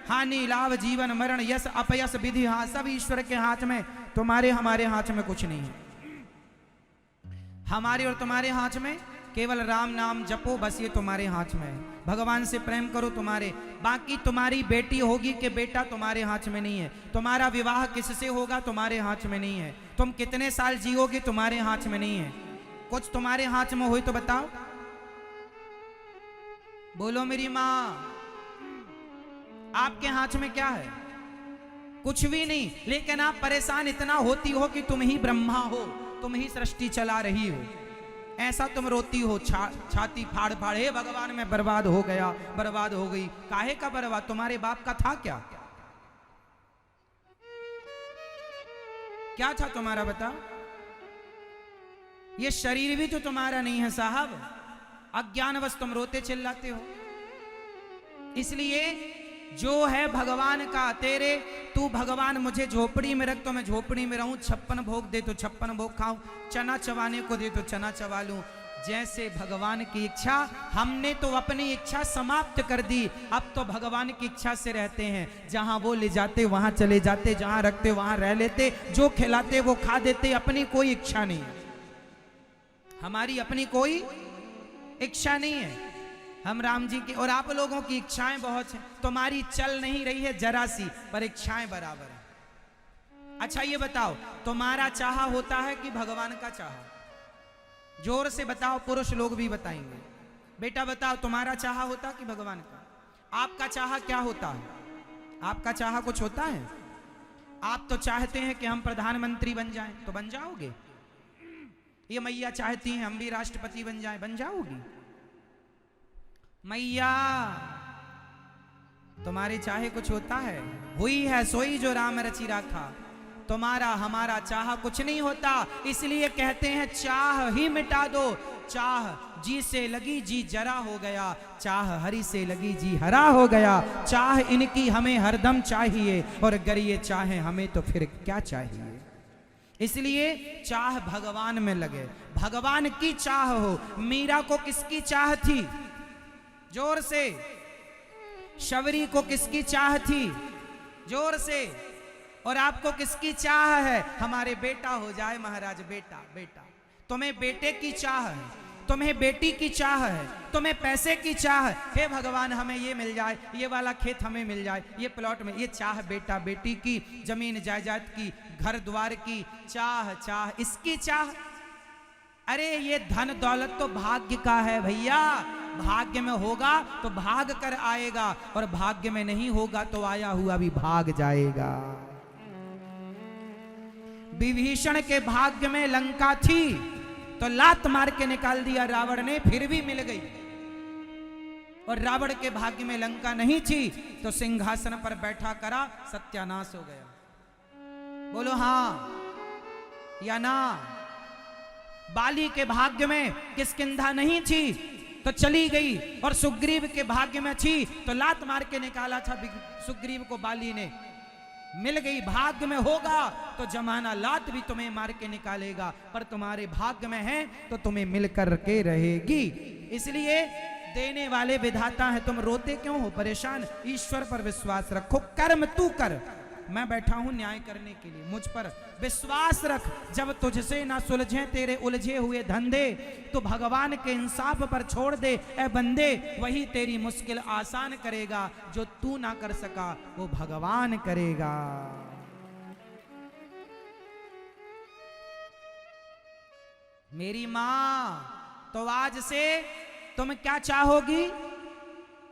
हानि लाभ जीवन मरण यश अपयश विधि, हाँ सब ईश्वर के हाथ में, तुम्हारे हमारे हाथ में कुछ नहीं है। हमारे और तुम्हारे हाथ में केवल राम नाम जपो, बस ये तुम्हारे हाथ में है। भगवान से प्रेम करो तुम्हारे, बाकी तुम्हारी बेटी होगी कि बेटा तुम्हारे हाथ में नहीं है। तुम्हारा विवाह किससे होगा तुम्हारे हाथ में नहीं है। तुम कितने साल जियोगे तुम्हारे हाथ में नहीं है। कुछ तुम्हारे हाथ में हो तो बताओ, बोलो मेरी माँ, आपके हाथ में क्या है? कुछ भी नहीं। लेकिन आप परेशान इतना होती हो कि तुम ही ब्रह्मा हो, तुम ही सृष्टि चला रही हो, ऐसा तुम रोती हो छाती फाड़ फाड़, हे भगवान मैं बर्बाद हो गया, बर्बाद हो गई। काहे का बर्बाद? तुम्हारे बाप का था क्या? क्या था तुम्हारा बताओ? ये शरीर भी तो तुम्हारा नहीं है साहब, अज्ञानवश तुम रोते चिल्लाते हो। इसलिए जो है भगवान का, तेरे तू भगवान मुझे झोपड़ी में रख तो मैं झोपड़ी में रहूं, 56 भोग दे तो 56 भोग खाऊं, चना चबाने को दे तो चना चबा लूं, जैसे भगवान की इच्छा। हमने तो अपनी इच्छा समाप्त कर दी, अब तो भगवान की इच्छा से रहते हैं। जहां वो ले जाते वहां चले जाते, जहां रखते वहां रह लेते, जो खिलाते वो खा देते। अपनी कोई इच्छा नहीं, हमारी अपनी कोई इच्छा नहीं है। हम राम जी की और आप लोगों की इच्छाएं बहुत हैं, तुम्हारी चल नहीं रही है जरा सी, पर इच्छाएं बराबर है। अच्छा ये बताओ, तुम्हारा चाहा होता है कि भगवान का चाहा? जोर से बताओ, पुरुष लोग भी बताएंगे। बेटा बताओ, तुम्हारा चाहा होता कि भगवान का? आपका चाहा क्या होता है? आपका चाहा कुछ होता है? आप तो चाहते हैं कि हम प्रधानमंत्री बन जाएं, तो बन जाओगे। ये मैया चाहती हैं हम भी राष्ट्रपति बन जाएं, बन जाओगी। मैया तुम्हारे चाहे कुछ होता है? हुई है सोई जो राम रचि राखा। तुम्हारा हमारा चाह कुछ नहीं होता, इसलिए कहते हैं चाह ही मिटा दो। चाह जी से लगी जी जरा हो गया, चाह हरि से लगी जी हरा हो गया। चाह इनकी हमें हरदम चाहिए, और अगर ये चाहे हमें तो फिर क्या चाहिए। इसलिए चाह भगवान में लगे, भगवान की चाह हो। मीरा को किसकी चाह थी? जोर से। शबरी को किसकी चाह थी? जोर से। और आपको किसकी चाह है? हमारे बेटा हो जाए महाराज, बेटा बेटा। तुम्हें बेटे की चाह है, तुम्हें बेटी की चाह है, तुम्हें पैसे की चाह है। हे भगवान हमें ये मिल जाए, ये वाला खेत हमें मिल जाए, ये प्लॉट में, ये चाह बेटा बेटी की, जमीन जायदाद की, घर द्वार की चाह, चाह इसकी चाह। अरे ये धन दौलत तो भाग्य का है भैया। भाग्य में होगा तो भाग कर आएगा, और भाग्य में नहीं होगा तो आया हुआ भी भाग जाएगा। विभीषण के भाग्य में लंका थी तो लात मार के निकाल दिया रावण ने, फिर भी मिल गई। और रावण के भाग्य में लंका नहीं थी तो सिंहासन पर बैठा करा, सत्यानाश हो गया। बोलो हाँ या ना? बाली के भाग्य में किष्किंधा नहीं थी तो चली गई, और सुग्रीव के भाग्य में थी तो लात मार के निकाला था सुग्रीव को बाली ने, मिल गई। भाग्य में होगा तो जमाना लात भी तुम्हें मार के निकालेगा, पर तुम्हारे भाग्य में है तो तुम्हें मिल कर के रहेगी। इसलिए देने वाले विधाता है। तुम रोते क्यों हो, परेशान? ईश्वर पर विश्वास रखो, कर्म तू कर, मैं बैठा हूं न्याय करने के लिए, मुझ पर विश्वास रख। जब तुझसे ना सुलझे तेरे उलझे हुए धंधे, तो भगवान के इंसाफ पर छोड़ दे ए बंदे, वही तेरी मुश्किल आसान करेगा। जो तू ना कर सका वो भगवान करेगा। मेरी मां, तो आज से तुम क्या चाहोगी?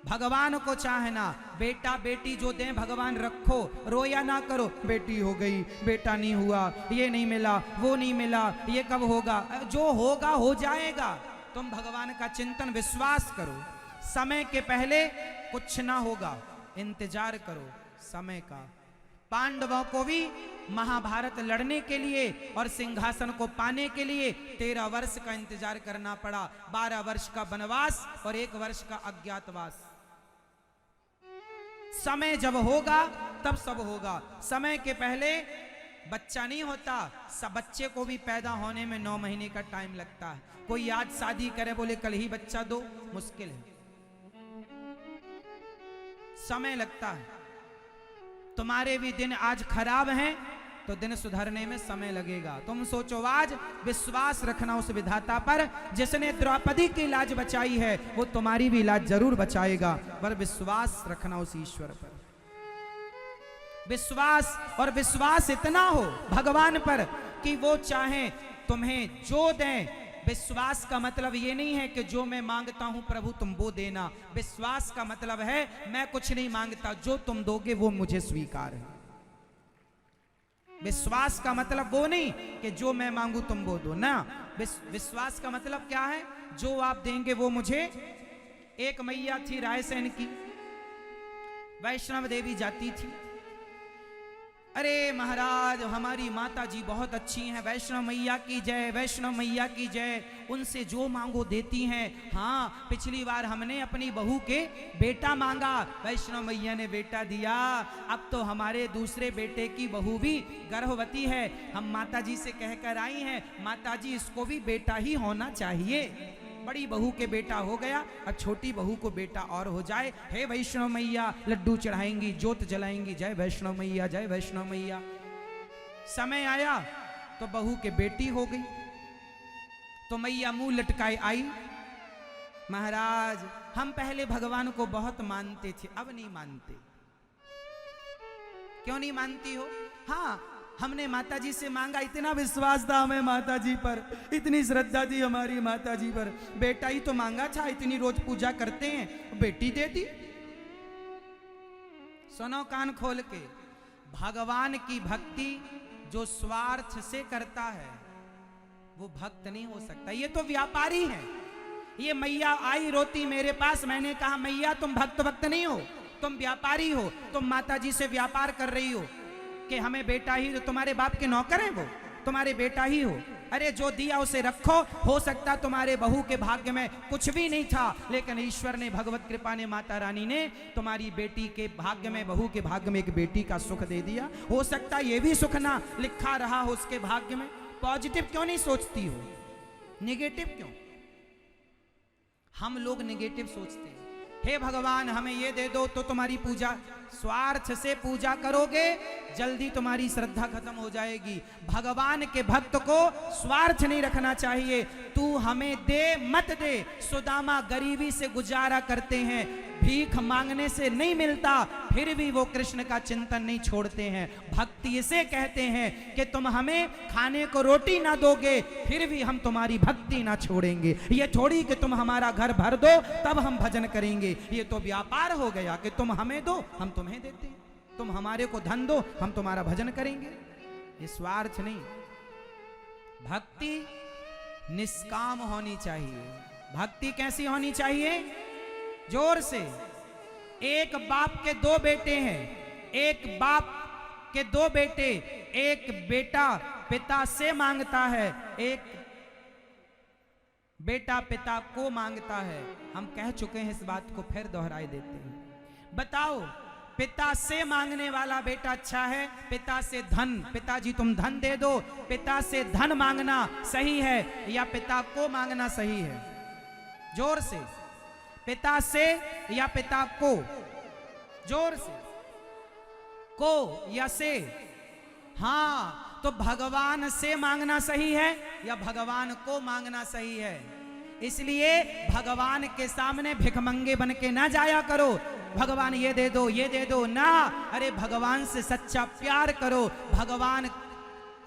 भगवान को चाहना। बेटा बेटी जो दें भगवान रखो, रोया ना करो। बेटी हो गई, बेटा नहीं हुआ, ये नहीं मिला, वो नहीं मिला, ये कब होगा? जो होगा हो जाएगा। तुम भगवान का चिंतन विश्वास करो। समय के पहले कुछ ना होगा, इंतजार करो समय का। पांडवों को भी महाभारत लड़ने के लिए और सिंहासन को पाने के लिए 13 वर्ष का इंतजार करना पड़ा। 12 वर्ष का वनवास और 1 वर्ष का अज्ञातवास। समय जब होगा तब सब होगा। समय के पहले बच्चा नहीं होता। सब बच्चे को भी पैदा होने में 9 महीने का टाइम लगता है। कोई आज शादी करे बोले कल ही बच्चा दो, मुश्किल है, समय लगता है। तुम्हारे भी दिन आज खराब हैं तो दिन सुधरने में समय लगेगा। तुम सोचो, आज विश्वास रखना उस विधाता पर जिसने द्रौपदी की लाज बचाई है, वो तुम्हारी भी लाज जरूर बचाएगा। पर विश्वास रखना उस ईश्वर पर, विश्वास, और विश्वास इतना हो भगवान पर कि वो चाहे तुम्हें जो दें। विश्वास का मतलब ये नहीं है कि जो मैं मांगता हूं प्रभु तुम वो देना। विश्वास का मतलब है मैं कुछ नहीं मांगता, जो तुम दोगे वो मुझे स्वीकार है। विश्वास का मतलब वो नहीं कि जो मैं मांगू तुम वो दो ना। विश्वास का मतलब क्या है? जो आप देंगे वो मुझे। एक मैया थी रायसेन की, वैष्णव देवी जाती थी। अरे महाराज हमारी माता जी बहुत अच्छी हैं, वैष्णव मैया की जय, वैष्णव मैया की जय, उनसे जो मांगो देती हैं। हाँ, पिछली बार हमने अपनी बहू के बेटा मांगा, वैष्णव मैया ने बेटा दिया। अब तो हमारे दूसरे बेटे की बहू भी गर्भवती है। हम माता जी से कहकर आई हैं, माता जी इसको भी बेटा ही होना चाहिए। बड़ी बहू के बेटा हो गया, अब छोटी बहू को बेटा और हो जाए। हे वैष्णव मैया, लड्डू चढ़ाएंगी, ज्योत जलाएंगी, जय वैष्णव मैया, जय वैष्णव मैया। समय आया तो बहू के बेटी हो गई, तो मैया मुंह लटकाए आई, महाराज हम पहले भगवान को बहुत मानते थे, अब नहीं मानते। क्यों नहीं मानती हो? हाँ, हमने माता जी से मांगा, इतना विश्वास था हमें माता जी पर, इतनी श्रद्धा थी हमारी माता जी पर, बेटा ही तो मांगा था, इतनी रोज पूजा करते हैं, बेटी दे दी। सुनो कान खोल के, भगवान की भक्ति जो स्वार्थ से करता है वो भक्त नहीं हो सकता। ये तो व्यापारी है। ये मैया आई रोती मेरे पास, मैंने कहा मैया तुम भक्त नहीं हो, तुम व्यापारी हो। तुम माता जी से व्यापार कर रही हो कि हमें बेटा ही, तुम्हारे बाप के नौकर हैं वो, तुम्हारे बेटा ही हो। अरे जो दिया उसे रखो। हो सकता तुम्हारे बहू के भाग्य में कुछ भी नहीं था, लेकिन ईश्वर ने, भगवत कृपा ने, माता रानी ने तुम्हारी बेटी के भाग्य में, बहू के भाग्य में एक बेटी का सुख दे दिया। हो सकता ये भी सुख ना लिखा रहा हो उसके भाग्य में। पॉजिटिव क्यों नहीं सोचती हो? निगेटिव क्यों? हम लोग निगेटिव सोचते हैं। हे भगवान हमें ये दे दो तो तुम्हारी पूजा, स्वार्थ से पूजा करोगे जल्दी तुम्हारी श्रद्धा खत्म हो जाएगी। भगवान के भक्त को स्वार्थ नहीं रखना चाहिए। तू हमें दे मत दे। सुदामा गरीबी से गुजारा करते हैं, भीख मांगने से नहीं मिलता, फिर भी वो कृष्ण का चिंतन नहीं छोड़ते हैं। भक्ति इसे कहते हैं कि तुम हमें खाने को रोटी ना दोगे, फिर भी हम तुम्हारी भक्ति ना छोड़ेंगे। ये थोड़ी कि तुम हमारा घर भर दो तब हम भजन करेंगे। ये तो व्यापार हो गया कि तुम हमें दो हम तुम्हें देते हैं, तुम हमारे को धन दो हम तुम्हारा भजन करेंगे। ये स्वार्थ नहीं। भक्ति निष्काम होनी चाहिए। भक्ति कैसी होनी चाहिए? जोर से। एक बाप के दो बेटे हैं, एक बाप के दो बेटे, एक बेटा पिता से मांगता है, एक बेटा पिता को मांगता है। हम कह चुके हैं इस बात को, फिर दोहराई देते हैं। बताओ, पिता से मांगने वाला बेटा अच्छा है, पिता से धन, पिताजी तुम धन दे दो, पिता से धन मांगना सही है या पिता को मांगना सही है? जोर से। पिता से या पिता को? जोर से। को या से? हाँ, तो भगवान से मांगना सही है या भगवान को मांगना सही है? इसलिए भगवान के सामने भिखमंगे बन के ना जाया करो, भगवान ये दे दो ये दे दो ना। अरे भगवान से सच्चा प्यार करो। भगवान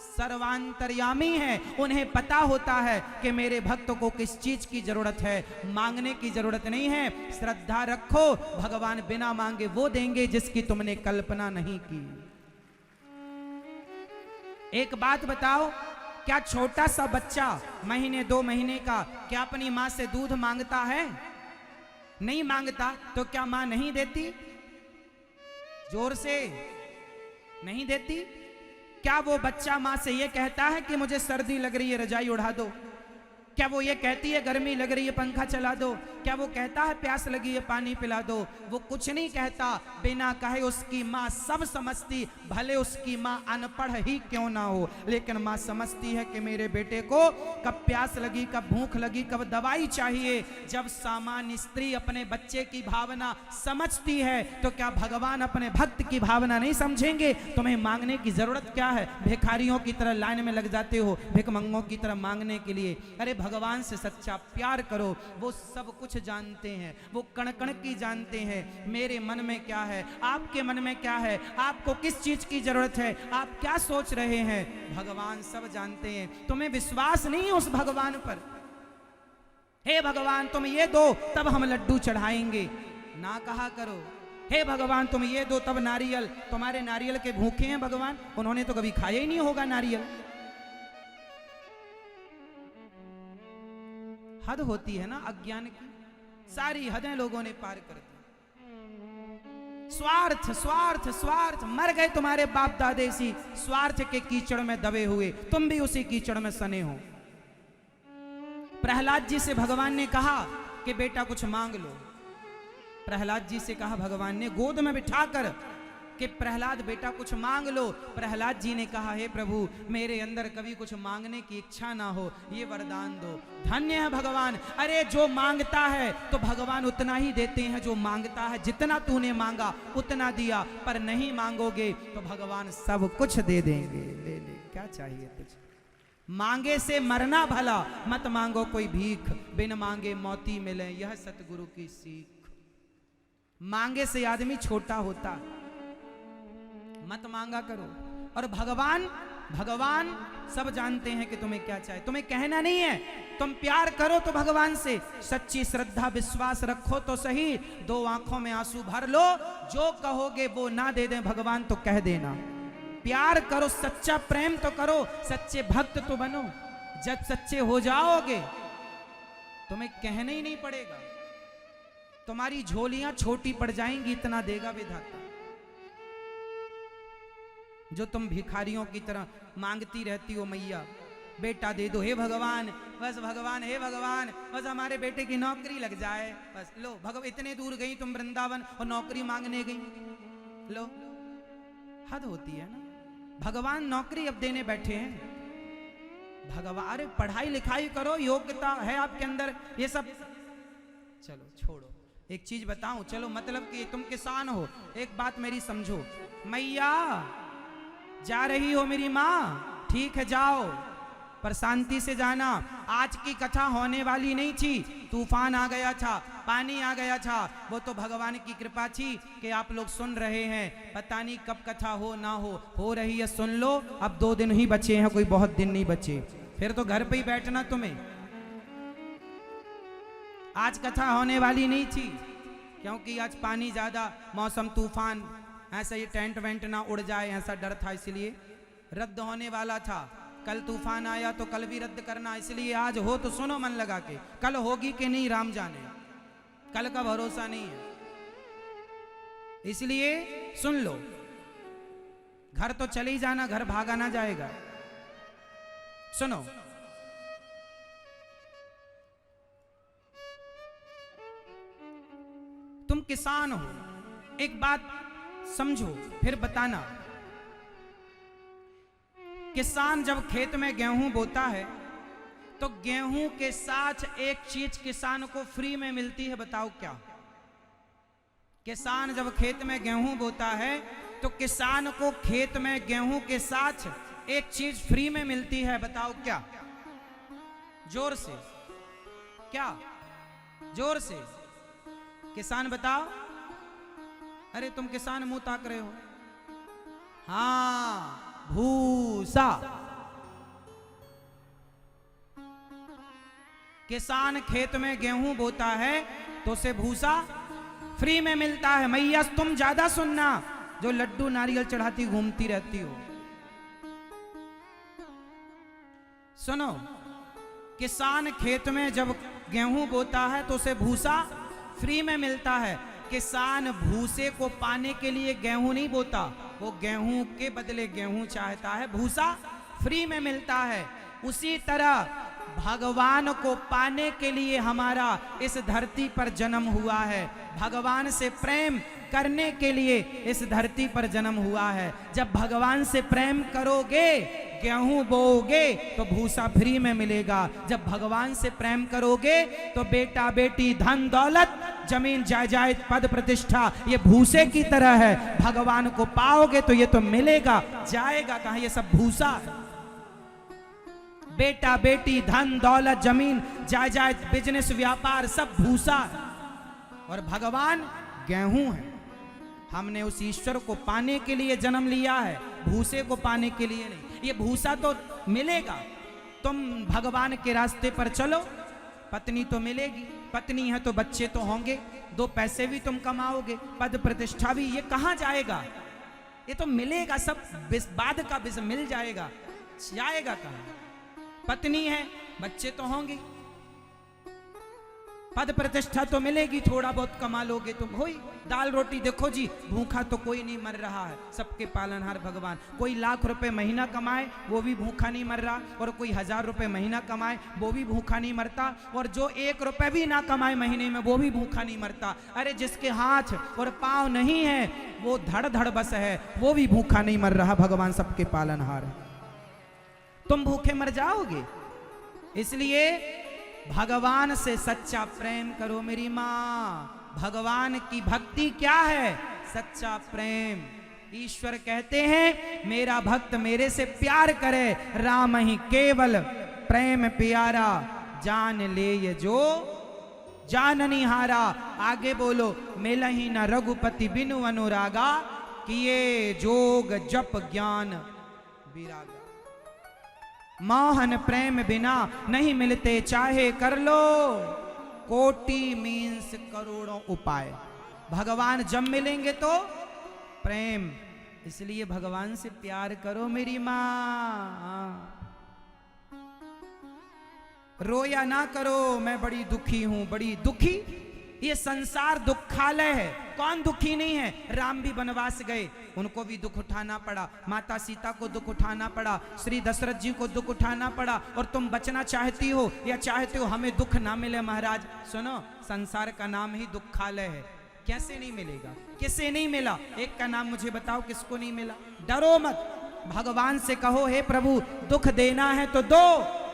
सर्वांतर्यामी है, उन्हें पता होता है कि मेरे भक्त को किस चीज की जरूरत है। मांगने की जरूरत नहीं है, श्रद्धा रखो, भगवान बिना मांगे वो देंगे जिसकी तुमने कल्पना नहीं की। एक बात बताओ, क्या छोटा सा बच्चा महीने 2 महीने का क्या अपनी मां से दूध मांगता है? नहीं मांगता, तो क्या मां नहीं देती? जोर से। नहीं देती? क्या वो बच्चा मां से ये कहता है कि मुझे सर्दी लग रही है रजाई उड़ा दो? क्या वो ये कहती है गर्मी लग रही है पंखा चला दो? क्या वो कहता है प्यास लगी है पानी पिला दो? वो कुछ नहीं कहता। बिना कहे उसकी माँ सब समझती, भले उसकी माँ अनपढ़ ही क्यों ना हो, लेकिन माँ समझती है कि मेरे बेटे को कब प्यास लगी, कब भूख लगी, कब दवाई चाहिए। जब सामान्य स्त्री अपने बच्चे की भावना समझती है तो क्या भगवान अपने भक्त की भावना नहीं समझेंगे? तुम्हें मांगने की जरूरत क्या है? भिखारियों की तरह लाइन में लग जाते हो भिखमंगों की तरह मांगने के लिए। अरे भगवान से सच्चा प्यार करो, वो सब कुछ जानते हैं, वो कण कण की जानते हैं। मेरे मन में क्या है, आपके मन में क्या है, आपको किस चीज की जरूरत है, आप क्या सोच रहे हैं, भगवान सब जानते हैं। तुम्हें विश्वास नहीं है उस भगवान पर? हे भगवान तुम ये दो तब हम लड्डू चढ़ाएंगे, ना कहा करो। हे भगवान तुम ये दो तब नारियल, तुम्हारे नारियल के भूखे हैं भगवान, उन्होंने तो कभी खाया ही नहीं होगा नारियल। हद होती है ना अज्ञान की, सारी हदें लोगों ने पार कर दी। स्वार्थ स्वार्थ स्वार्थ, मर गए तुम्हारे बाप दादे इसी स्वार्थ के कीचड़ में दबे हुए, तुम भी उसी कीचड़ में सने हो। प्रहलाद जी से भगवान ने कहा कि बेटा कुछ मांग लो। प्रहलाद जी से कहा भगवान ने गोद में बिठाकर कि प्रहलाद बेटा कुछ मांग लो। प्रहलाद जी ने कहा हे प्रभु मेरे अंदर कभी कुछ मांगने की इच्छा ना हो, ये वरदान दो। धन्य है भगवान। अरे जो मांगता है तो भगवान उतना ही देते हैं जो मांगता है। जितना तूने मांगा उतना दिया, पर नहीं मांगोगे तो भगवान सब कुछ दे देंगे। ले ले क्या चाहिए तुझे? मांगे से मरना भला, मत मांगो कोई भीख, बिन मांगे मोती मिले यह सतगुरु की सीख। मांगे से आदमी छोटा होता, मत मांगा करो। और भगवान भगवान सब जानते हैं कि तुम्हें क्या चाहिए, तुम्हें कहना नहीं है। तुम प्यार करो तो भगवान से सच्ची श्रद्धा विश्वास रखो तो सही, दो आंखों में आंसू भर लो, जो कहोगे वो ना दे दें भगवान तो कह देना। प्यार करो, सच्चा प्रेम तो करो, सच्चे भक्त तो बनो। जब सच्चे हो जाओगे तुम्हें कहना ही नहीं पड़ेगा, तुम्हारी झोलियां छोटी पड़ जाएंगी, इतना देगा विधाता। जो तुम भिखारियों की तरह मांगती रहती हो, मैया बेटा दे दो, हे भगवान बस भगवान, हे भगवान बस हमारे बेटे की नौकरी लग जाए, बस लो भगवान। इतने दूर गई तुम वृंदावन और नौकरी मांगने गई, लो। हद होती है ना। भगवान नौकरी अब देने बैठे हैं। भगवान अरे पढ़ाई लिखाई करो, योग्यता है आपके अंदर, ये सब चलो छोड़ो। एक चीज बताऊं, चलो मतलब कि तुम किसान हो, एक बात मेरी समझो। मैया जा रही हो मेरी माँ, ठीक है जाओ, पर शांति से जाना। आज की कथा होने वाली नहीं थी, तूफान आ गया था, पानी आ गया था, वो तो भगवान की कृपा थी कि आप लोग सुन रहे हैं। पता नहीं कब कथा हो ना हो रही है, सुन लो। अब 2 दिन ही बचे हैं, कोई बहुत दिन नहीं बचे, फिर तो घर पे ही बैठना तुम्हें। आज कथा होने वाली नहीं थी क्योंकि आज पानी ज्यादा, मौसम तूफान, ऐसा ये टेंट वेंट ना उड़ जाए ऐसा डर था, इसलिए रद्द होने वाला था। कल तूफान आया तो कल भी रद्द करना, इसलिए आज हो तो सुनो मन लगा के। कल होगी कि नहीं राम जाने, कल का भरोसा नहीं है, इसलिए सुन लो। घर तो चले ही जाना, घर भागा ना जाएगा। सुनो, तुम किसान हो, एक बात समझो फिर बताना। किसान जब खेत में गेहूं बोता है तो गेहूं के साथ एक चीज किसान को फ्री में मिलती है, बताओ क्या? किसान जब खेत में गेहूं बोता है तो किसान को खेत में गेहूं के साथ एक चीज फ्री में मिलती है, बताओ क्या? जोर से, क्या? जोर से किसान बताओ। अरे तुम किसान मुंह ताक रहे हो। हाँ, भूसा। किसान खेत में गेहूं बोता है तो उसे भूसा फ्री में मिलता है। मैया तुम ज्यादा सुनना, जो लड्डू नारियल चढ़ाती घूमती रहती हो। सुनो, किसान खेत में जब गेहूं बोता है तो उसे भूसा फ्री में मिलता है। किसान भूसे को पाने के लिए गेहूं नहीं बोता, वो गेहूं के बदले गेहूं चाहता है, भूसा फ्री में मिलता है। उसी तरह भगवान को पाने के लिए हमारा इस धरती पर जन्म हुआ है, भगवान से प्रेम करने के लिए इस धरती पर जन्म हुआ है। जब भगवान से प्रेम करोगे, गेहूं बोओगे तो भूसा फ्री में मिलेगा। जब भगवान से प्रेम करोगे तो बेटा बेटी धन दौलत जमीन जायदाद पद प्रतिष्ठा ये भूसे की तरह है। भगवान को पाओगे तो ये तो मिलेगा, जाएगा कहां, ये सब भूसा है। बेटा बेटी धन दौलत जमीन जायदाद बिजनेस व्यापार सब भूसा है, और भगवान गेहूं है। हमने उस ईश्वर को पाने के लिए जन्म लिया है, भूसे को पाने के लिए नहीं। ये भूसा तो मिलेगा, तुम भगवान के रास्ते पर चलो, पत्नी तो मिलेगी, पत्नी है तो बच्चे तो होंगे, दो पैसे भी तुम कमाओगे, पद प्रतिष्ठा भी, ये कहां जाएगा, ये तो मिलेगा सब, बाद का बिस मिल जाएगा, जाएगा कहां। पत्नी है, बच्चे तो होंगे, पद प्रतिष्ठा तो मिलेगी, थोड़ा बहुत कमा लोगे तुम, होई दाल रोटी। देखो जी, भूखा तो कोई नहीं मर रहा है, सबके पालनहार भगवान। कोई लाख रुपए महीना कमाए वो भी भूखा नहीं मर रहा, और कोई 1000 रुपए महीना कमाए वो भी भूखा नहीं मरता, और जो 1 रुपए भी ना कमाए महीने में वो भी भूखा नहीं मरता। अरे जिसके हाथ और पांव नहीं है वो धड़ धड़ बस है, वो भी भूखा नहीं मर रहा, भगवान सबके पालनहार है। तुम भूखे मर जाओगे, इसलिए भगवान से सच्चा प्रेम करो मेरी माँ। भगवान की भक्ति क्या है? सच्चा प्रेम। ईश्वर कहते हैं मेरा भक्त मेरे से प्यार करे, राम ही केवल प्रेम प्यारा, जान ले ये जो जाननी हारा। आगे बोलो, मिलहि न रघुपति बिनु अनुरागा, किए जोग जप ज्ञान विरागा। मोहन प्रेम बिना नहीं मिलते, चाहे कर लो कोटि मीन्स करोड़ों उपाय। भगवान जब मिलेंगे तो प्रेम, इसलिए भगवान से प्यार करो मेरी माँ। रोया ना करो, मैं बड़ी दुखी हूं, बड़ी दुखी। ये संसार दुखालय है, कौन दुखी नहीं है। राम भी वनवास गए, उनको भी दुख उठाना पड़ा, माता सीता को दुख उठाना पड़ा, श्री दशरथ जी को दुख उठाना पड़ा। और तुम बचना चाहती हो या चाहते हो हमें दुख ना मिले? महाराज सुनो, संसार का नाम ही दुखालय है। कैसे नहीं मिलेगा? किसे नहीं मिला? एक का नाम मुझे बताओ, किसको नहीं मिला? डरो मत, भगवान से कहो हे प्रभु दुख देना है तो दो,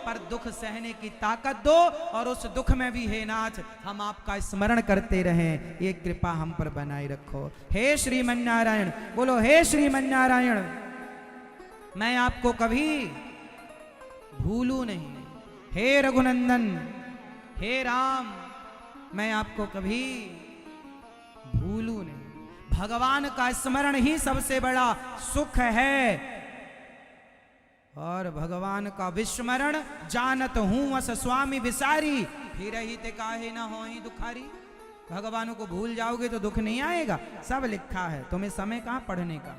पर दुख सहने की ताकत दो, और उस दुख में भी हे नाथ हम आपका स्मरण करते रहें, ये कृपा हम पर बनाए रखो। हे श्रीमन नारायण, बोलो हे श्रीमन नारायण। मैं आपको कभी भूलू नहीं, हे रघुनंदन, हे राम, मैं आपको कभी भूलू नहीं। भगवान का स्मरण ही सबसे बड़ा सुख है, और भगवान का विस्मरण जानत हूं अस स्वामी विसारी, फिर ही ते काहे ना हो ही दुखारी। भगवान को भूल जाओगे तो दुख नहीं आएगा, सब लिखा है, तुम्हें समय कहां पढ़ने का।